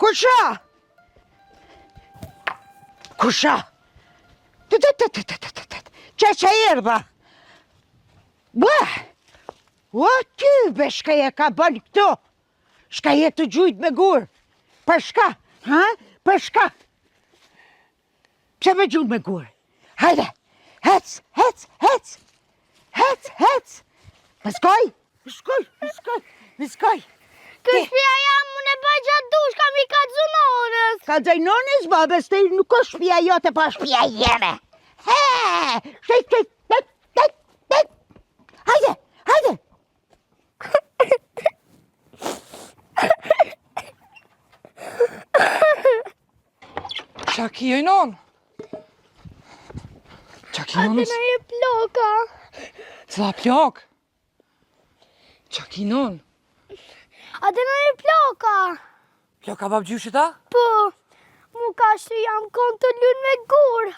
Kusha? Kusha? Që erba? Bë! O ty, be, shka je ka bën këto? Shka je të gjujt me gur? Për shka? Ha? Për shka? Pse me gjujt me gur? Hajde! Hec! Hec! Hec! Hec! Hec! Më skoj! Më skoj! Më skoj! Më skoj! Shtëpia jam, unë e bëj gjatë dush, kam i kalzu nonës. Kalzaj nonës, babes, të nuk është shtëpia jote, pa shtëpia jeme. He! Shtet! Hajde! Hajde! Qa ki e non? Qa ki nonës? Atë në e ploka. Cëla plak? Qa ki non? Atë në e ploka. Ploka bab gjyshita? Po, mu ka shty jam kon të lun me gur.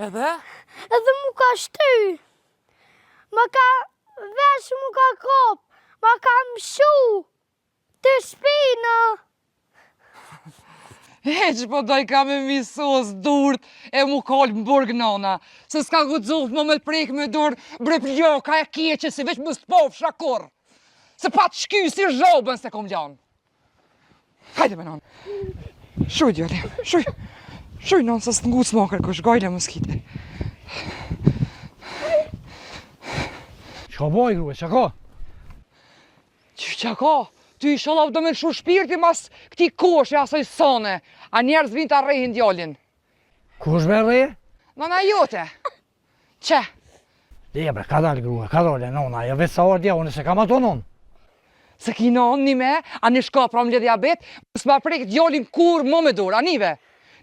Edhe? Edhe mu ka shty. Ma ka vesh mu ka kop. Ma ka mshu. Të shpina. E që po doj ka me misos durt e mu kallë më burg nona. Se s'ka gudzuf më me t'prek me dur bre ploka e keqe se veç më s'pof shakur. Se pa të shky si zhobën se kom gjanë. Hajde me nonë. Shuj djollim, shuj. Shuj nonë se s'ngu s'makër kush gajle më s'kite. Qa boj, grue, qa ka? Qa ka? Ty i shalaf do me lëshu shpirti mas këti koshe asoj sone. A njerëz vinë të arrehin djallin. Kush be rreje? Nona jote. Që? Leje bre, ka dal grue, ka dole nona, ja vetë sa ordja, unë se kam ato non. Se ki non një me, a një shka pra më ledhja bet, mësë ma prek djallin kur më me dur, a nive?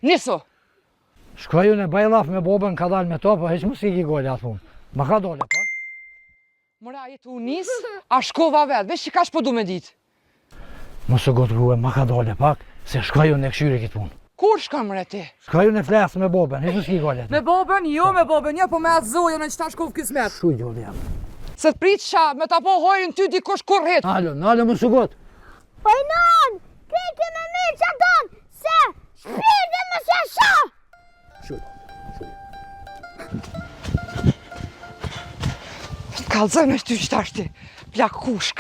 Niso. Shkoj unë e baj laf me bobën, ka dal me to, po heq më si ki gole atë punë. Ma ka dole, po? Mëra jetu unis, a shkova vetë, veç që ka shpo du me dit. Mësë gotë grue, ma ka dole pak, se shkoj unë e këshyri kitë punë. Kur shka mëre ti? Shkoj unë e flasë me bobën, heq më si ki gole. Me bobën, jo me bobën, jo po me atë zojën e qëta shkov kismet. Shuj gjolli jam. Se të pritë qa, me ta po hojrin ty dikush kur het. Nalo mësë gotë. Oj non, krejke me mirë që don, se shpirti më se sha. Shuj. Kalzën e shty qëta shti, plak kushk.